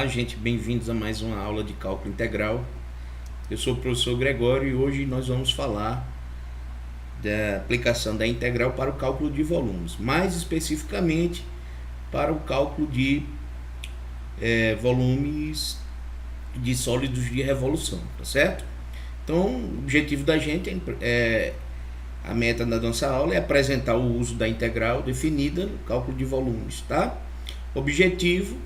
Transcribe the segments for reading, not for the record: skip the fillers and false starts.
gente, bem-vindos a mais uma aula de cálculo integral. Eu sou o professor Gregório e hoje nós vamos falar da aplicação da integral para o cálculo de volumes, mais especificamente para o cálculo de volumes de sólidos de revolução, tá certo? Então, o objetivo da gente a meta da nossa aula é apresentar o uso da integral definida no cálculo de volumes, tá? Objetivo,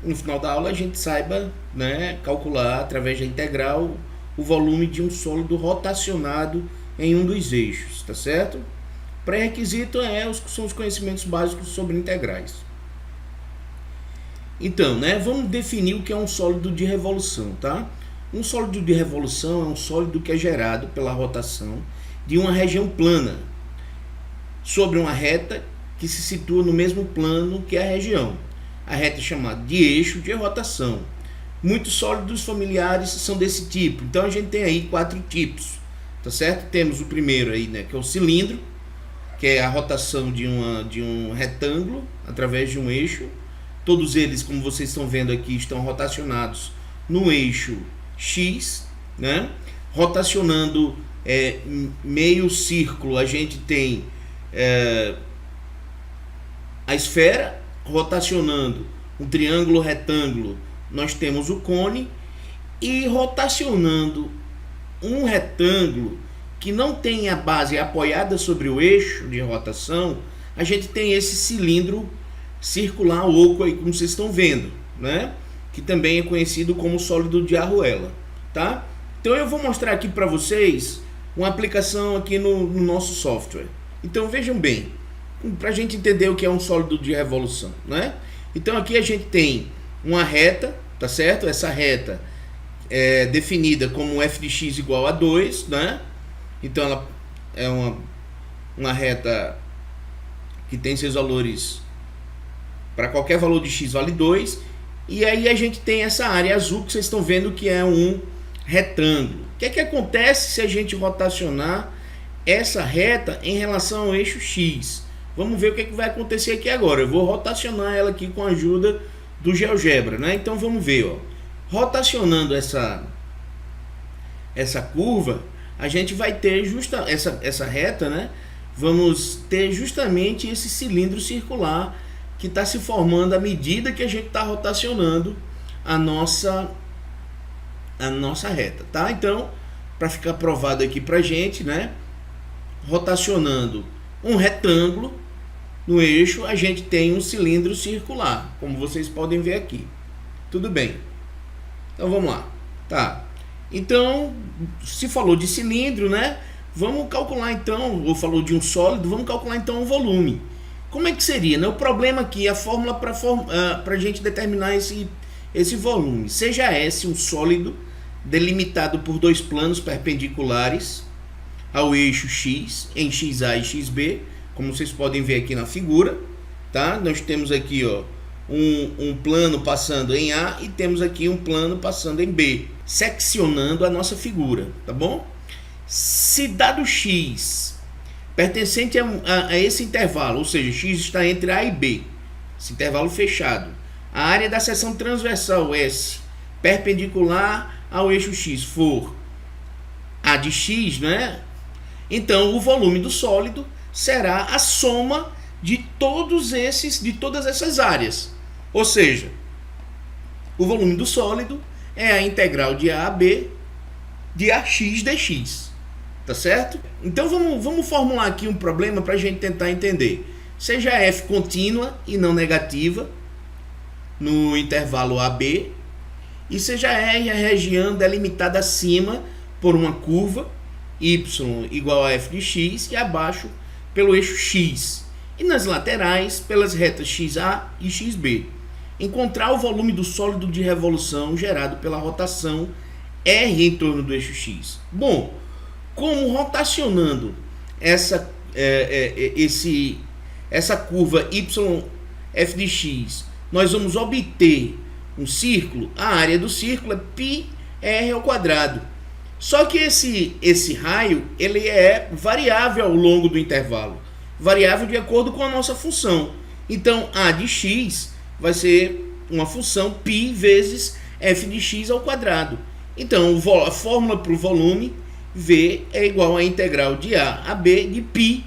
no final da aula a gente saiba, calcular através da integral o volume de um sólido rotacionado em um dos eixos, tá certo? Pré-requisito são os conhecimentos básicos sobre integrais. Então, vamos definir o que é um sólido de revolução, tá? Um sólido de revolução é um sólido que é gerado pela rotação de uma região plana sobre uma reta que se situa no mesmo plano que a região. A reta é chamada de eixo de rotação. Muitos sólidos familiares são desse tipo. Então a gente tem aí 4 tipos, tá certo? Temos o primeiro aí, que é o cilindro, que é a rotação de um retângulo através de um eixo. Todos eles, como vocês estão vendo aqui, estão rotacionados no eixo X, Rotacionando meio círculo, a gente tem a esfera. Rotacionando um triângulo retângulo, nós temos o cone. E rotacionando um retângulo que não tem a base apoiada sobre o eixo de rotação, a gente tem esse cilindro circular oco aí, como vocês estão vendo, que também é conhecido como sólido de Arruela, tá? Então eu vou mostrar aqui para vocês uma aplicação aqui no nosso software. Então vejam bem, para a gente entender o que é um sólido de revolução, Então aqui a gente tem uma reta, tá certo? Essa reta é definida como f de x igual a 2, Então ela é uma reta que tem seus valores, para qualquer valor de x vale 2. E aí a gente tem essa área azul que vocês estão vendo que é um retângulo. O que acontece se a gente rotacionar essa reta em relação ao eixo x? Vamos ver o que vai acontecer aqui agora. Eu vou rotacionar ela aqui com a ajuda do GeoGebra, Então vamos ver, rotacionando essa curva, a gente vai ter essa reta, Vamos ter justamente esse cilindro circular que está se formando à medida que a gente está rotacionando a nossa reta, tá? Então, para ficar provado aqui pra gente, rotacionando um retângulo no eixo, a gente tem um cilindro circular, como vocês podem ver aqui. Tudo bem. Então vamos lá. Tá. Então, se falou de cilindro, vamos calcular então, ou falou de um sólido, vamos calcular então o volume. Como é que seria, O problema aqui, a fórmula para a gente determinar esse volume. Seja S um sólido delimitado por 2 planos perpendiculares ao eixo X, em XA e XB, como vocês podem ver aqui na figura, tá? Nós temos aqui, um plano passando em A e temos aqui um plano passando em B, seccionando a nossa figura, tá bom? Se dado X pertencente a esse intervalo, ou seja, X está entre A e B, esse intervalo fechado, a área da seção transversal S perpendicular ao eixo X for A de X, Então o volume do sólido será a soma de todas essas áreas. Ou seja, o volume do sólido é a integral de A a B de AX dx. Tá certo? Então vamos formular aqui um problema para a gente tentar entender. Seja F contínua e não negativa no intervalo AB, e seja R a região delimitada acima por uma curva y igual a f de x e abaixo pelo eixo x, e nas laterais pelas retas XA e XB. Encontrar o volume do sólido de revolução gerado pela rotação R em torno do eixo x. Bom, como rotacionando essa curva y f de x, nós vamos obter um círculo, a área do círculo é πr ao quadrado. Só que esse raio ele é variável ao longo do intervalo, variável de acordo com a nossa função. Então a de x vai ser uma função π vezes f de x ao quadrado. Então, a fórmula para o volume V é igual a integral de A a B de π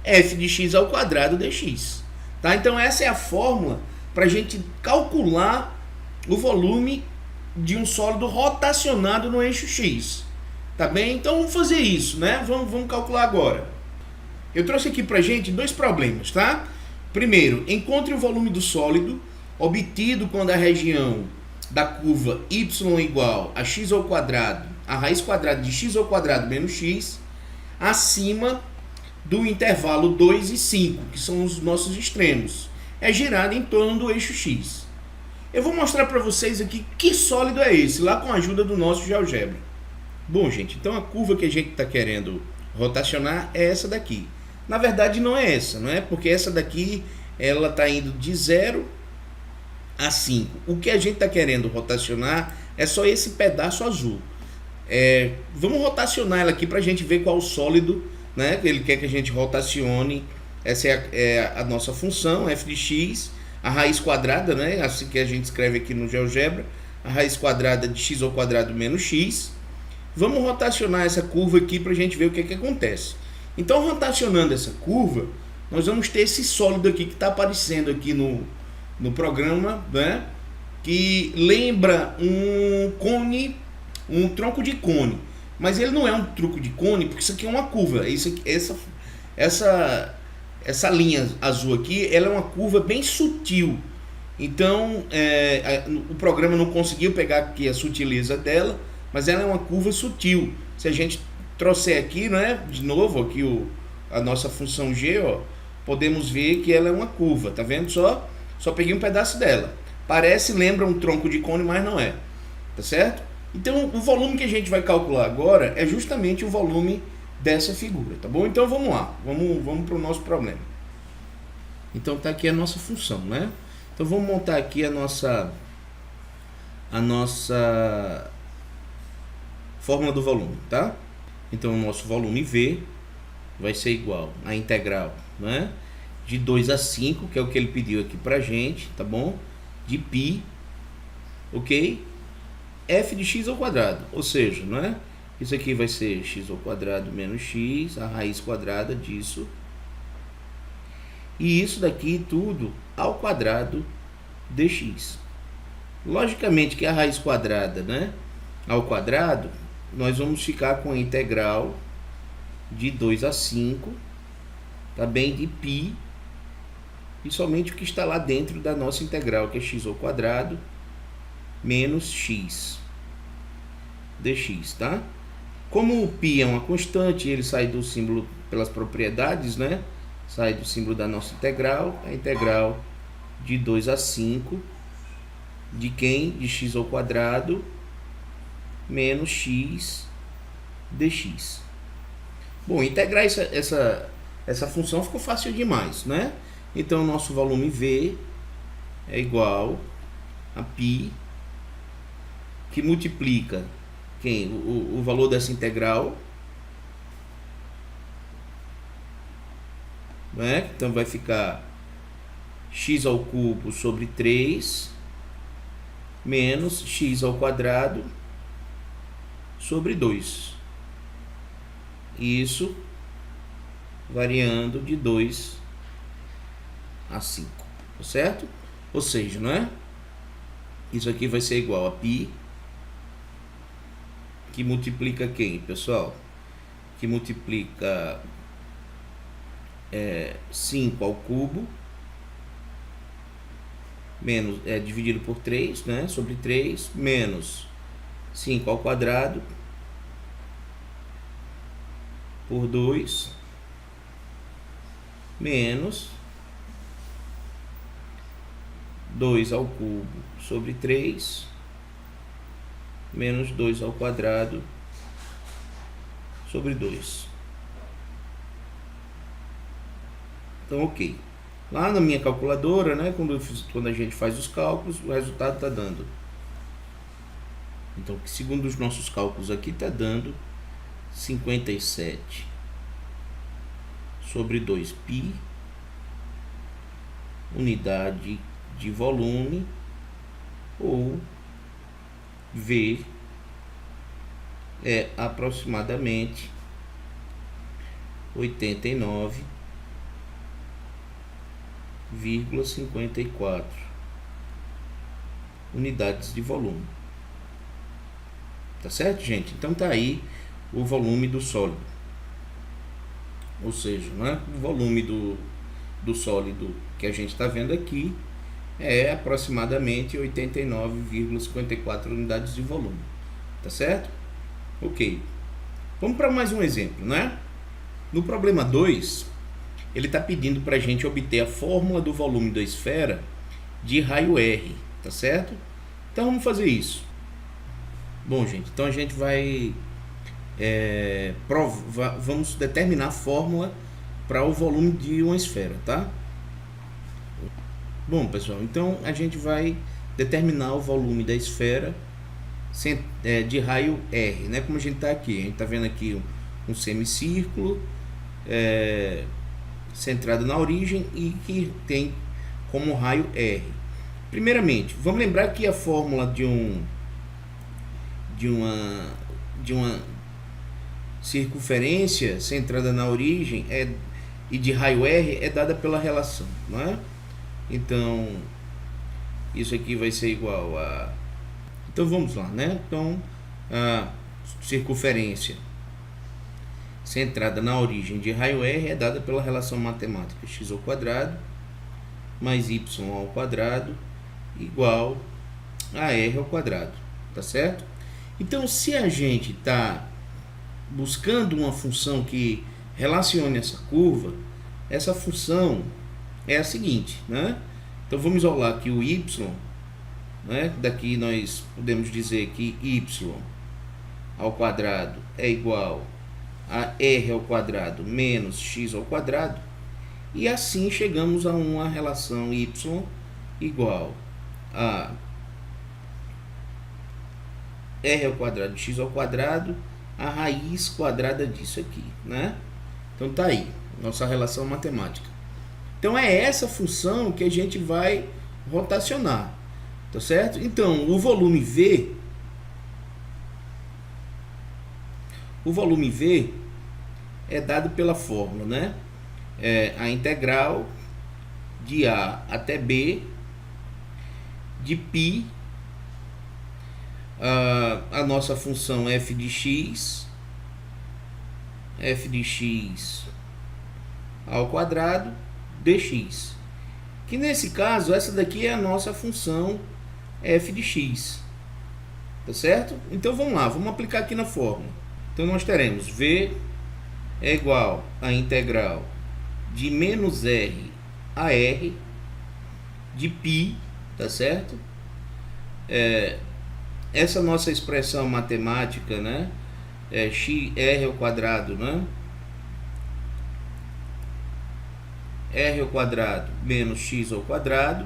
f de x ao quadrado dx. Tá? Então, essa é a fórmula para a gente calcular o volume de um sólido rotacionado no eixo x. Tá bem? Então, vamos fazer isso, né? Vamos calcular agora. Eu trouxe aqui para a gente dois problemas, tá? Primeiro, encontre o volume do sólido obtido quando a região da curva y igual a x ao quadrado, a raiz quadrada de x ao quadrado menos x, acima do intervalo 2 e 5, que são os nossos extremos. É girada em torno do eixo x. Eu vou mostrar para vocês aqui que sólido é esse, lá com a ajuda do nosso GeoGebra. Bom, gente, então a curva que a gente está querendo rotacionar é essa daqui. Na verdade, não é essa, não é? Porque essa daqui, ela está indo de 0 a 5. O que a gente está querendo rotacionar é só esse pedaço azul. Vamos rotacionar ela aqui para a gente ver qual sólido, né, que ele quer que a gente rotacione. Essa é a nossa função, f de x, a raiz quadrada, né, assim que a gente escreve aqui no GeoGebra, a raiz quadrada de x ao quadrado menos x. Vamos rotacionar essa curva aqui para a gente ver o que acontece. Então, rotacionando essa curva, nós vamos ter esse sólido aqui que está aparecendo aqui no programa, né, que lembra um cone, um tronco de cone. Mas ele não é um tronco de cone, porque isso aqui é uma curva. Essa linha azul aqui, ela é uma curva bem sutil. Então, o programa não conseguiu pegar aqui a sutileza dela, mas ela é uma curva sutil. Se a gente trouxer aqui, né, de novo aqui a nossa função g, ó, podemos ver que ela é uma curva, tá vendo só? Só peguei um pedaço dela. Lembra um tronco de cone, mas não é. Tá certo? Então, o volume que a gente vai calcular agora é justamente o volume dessa figura, tá bom? Então, vamos lá. Vamos para o nosso problema. Então, tá aqui a nossa função, né? Então, vamos montar aqui a nossa fórmula do volume, tá? Então, o nosso volume V vai ser igual a integral, né, de 2 a 5, que é o que ele pediu aqui pra gente, tá bom? De π, ok? F de x ao quadrado, ou seja, né, isso aqui vai ser x ao quadrado menos x, a raiz quadrada disso. E isso daqui tudo ao quadrado dx. Logicamente que a raiz quadrada, né, ao quadrado, nós vamos ficar com a integral de 2 a 5, tá bem, de π, e somente o que está lá dentro da nossa integral, que é x ao quadrado menos x dx, tá? Como o π é uma constante, ele sai do símbolo pelas propriedades, né? Sai do símbolo da nossa integral, a integral de 2 a 5 de quem? De x ao quadrado menos x dx. Bom, integrar essa função ficou fácil demais, né? Então, o nosso volume V é igual a π, que multiplica quem? O valor dessa integral, né? Então, vai ficar x ao cubo sobre 3 menos x ao quadrado sobre 2. Isso variando de 2 a 5, tá certo? Ou seja, não é? Isso aqui vai ser igual a π, que multiplica quem, pessoal? Que multiplica 5 ao cubo, menos, dividido por 3, né? Sobre 3, menos 5 ao quadrado por 2, menos 2 ao cubo sobre 3, menos 2 ao quadrado sobre 2. Então, ok. Lá na minha calculadora, né, quando a gente faz os cálculos, o resultado está dando. Então, segundo os nossos cálculos aqui, está dando 57 sobre 2π, unidade de volume, ou V é aproximadamente 89,54 unidades de volume. Tá certo, gente? Então tá aí o volume do sólido. Ou seja, né, o volume do sólido que a gente está vendo aqui é aproximadamente 89,54 unidades de volume. Tá certo? Ok. Vamos para mais um exemplo, né? No problema 2, ele está pedindo para a gente obter a fórmula do volume da esfera de raio R, tá certo? Então vamos fazer isso. Bom, gente, então a gente vai vamos determinar a fórmula para o volume de uma esfera, tá? Bom, pessoal, então a gente vai determinar o volume da esfera de raio R, né? Como a gente está aqui, a gente está vendo aqui um semicírculo centrado na origem e que tem como raio R. Primeiramente, vamos lembrar que a fórmula de uma circunferência centrada na origem e de raio R é dada pela relação, não é? Então, isso aqui vai ser igual a... Então, vamos lá, né? Então, a circunferência centrada na origem de raio R é dada pela relação matemática x ao quadrado mais y ao quadrado igual a r ao quadrado, tá certo? Então, se a gente está buscando uma função que relacione essa curva, essa função é a seguinte, né? Então vamos isolar aqui o y, né? Daqui nós podemos dizer que y ao quadrado é igual a r ao quadrado menos x ao quadrado, e assim chegamos a uma relação y igual a r ao quadrado de x ao quadrado, a raiz quadrada disso aqui, né? Então tá aí, nossa relação matemática. Então é essa função que a gente vai rotacionar, tá certo? Então o volume V é dado pela fórmula, né? A integral de A até B de π, a nossa função f de x ao quadrado dx, que nesse caso essa daqui é a nossa função f de x, tá certo? Então vamos lá, vamos aplicar aqui na fórmula. Então nós teremos V é igual a integral de menos R a R de π, tá certo? Essa nossa expressão matemática, né, é r ao quadrado, né? R ao quadrado menos x ao quadrado,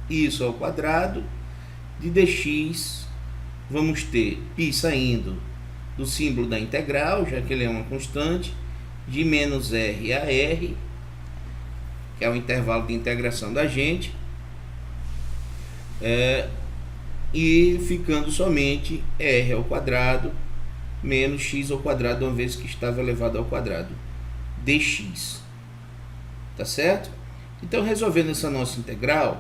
isso ao quadrado, de dx vamos ter π saindo do símbolo da integral, já que ele é uma constante, de menos r a r, que é o intervalo de integração da gente, e ficando somente r ao quadrado menos x ao quadrado, uma vez que estava elevado ao quadrado, dx, tá certo? Então, resolvendo essa nossa integral,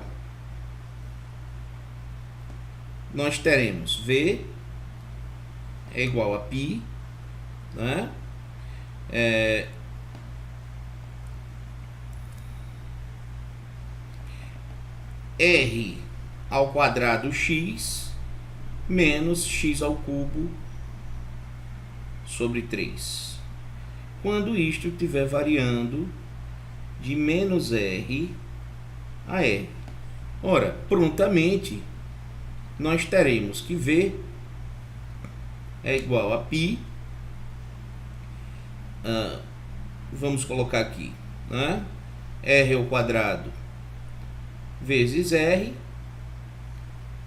nós teremos V é igual a π, né? R ao quadrado x menos x ao cubo sobre 3, quando isto estiver variando de menos R a R. Ora, prontamente, nós teremos que V é igual a π, vamos colocar aqui, né? R ao quadrado vezes R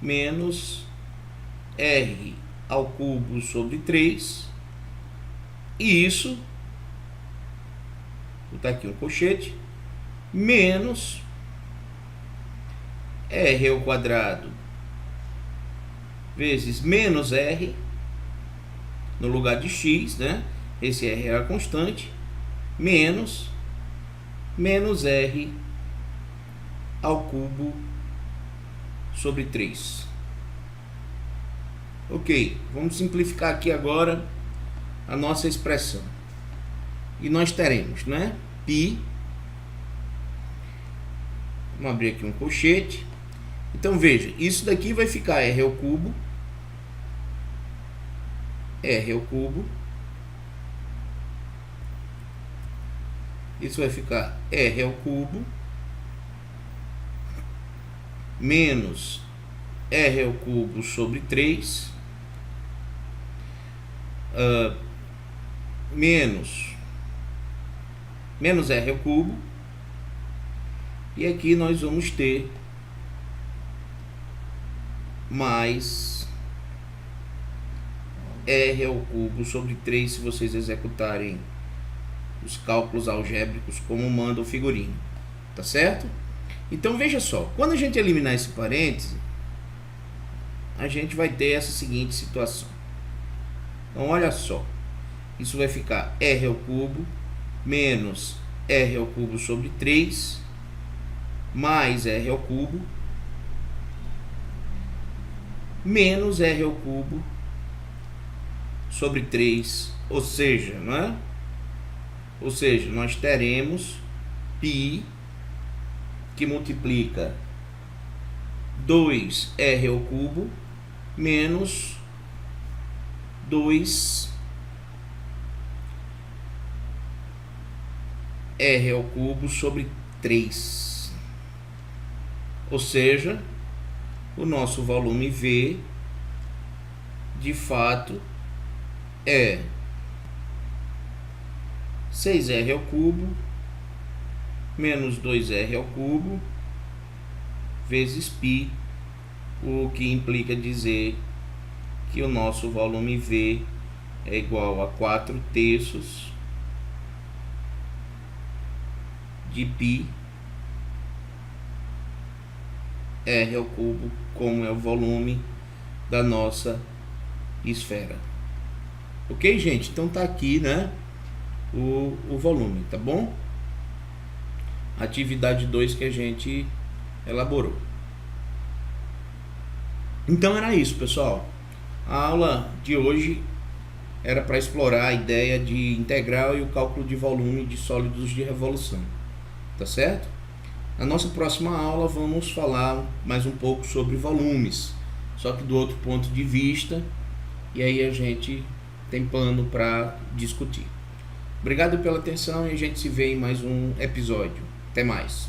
menos R ao cubo sobre 3, e isso, vou botar aqui um colchete, menos r ao quadrado vezes menos r, no lugar de x, né? Esse r é a constante, menos r ao cubo sobre 3. Ok, vamos simplificar aqui agora a nossa expressão. E nós teremos, né? Π. Vamos abrir aqui um colchete. Então veja, isso daqui vai ficar r ao cubo. R ao cubo. Isso vai ficar r ao cubo menos r ao cubo sobre 3 menos r ao cubo, e aqui nós vamos ter mais r ao cubo sobre 3 se vocês executarem os cálculos algébricos como manda o figurino, tá certo? Então veja só, quando a gente eliminar esse parêntese, a gente vai ter essa seguinte situação. Então olha só, isso vai ficar r ao cubo menos r ao cubo sobre 3 mais r ao cubo menos r ao cubo sobre 3, ou seja, não é? Ou seja, nós teremos π que multiplica 2r ao cubo menos 2r ao cubo sobre 3. Ou seja, o nosso volume V de fato é 6r ao cubo menos 2r ao cubo vezes π, o que implica dizer que o nosso volume V é igual a 4/3 de π r ao cubo, como é o volume da nossa esfera. Ok, gente? Então tá aqui, né, o volume, tá bom? Atividade 2 que a gente elaborou. Então era isso, pessoal. A aula de hoje era para explorar a ideia de integral e o cálculo de volume de sólidos de revolução, tá certo? Na nossa próxima aula vamos falar mais um pouco sobre volumes, só que do outro ponto de vista, e aí a gente tem pano para discutir. Obrigado pela atenção e a gente se vê em mais um episódio. Até mais.